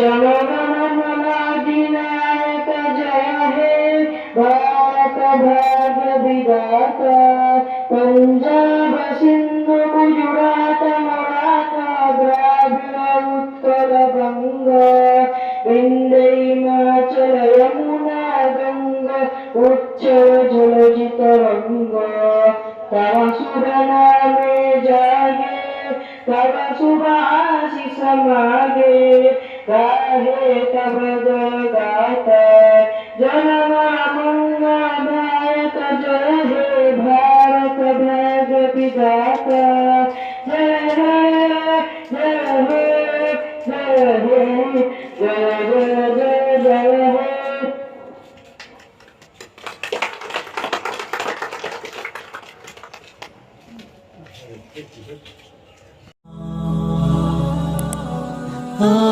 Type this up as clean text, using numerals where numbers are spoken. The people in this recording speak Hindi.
जनगण मन अधिनायक जय हे भारत भाग्य विधाता पंजाब सिंधु गुजरात मराठा द्राविड़ उत्कल बंग विंध्य हिमाचल यमुना गंगा उच्चल जलजित रंग तव शुभ नामे जागे तव शुभ आशीष मागे गाहे तव जय गाता जनगण मंगलदायक जय हे भारत भाग्य विधाता जय हे जय हे जय हे जय जय जय जय हे। Ah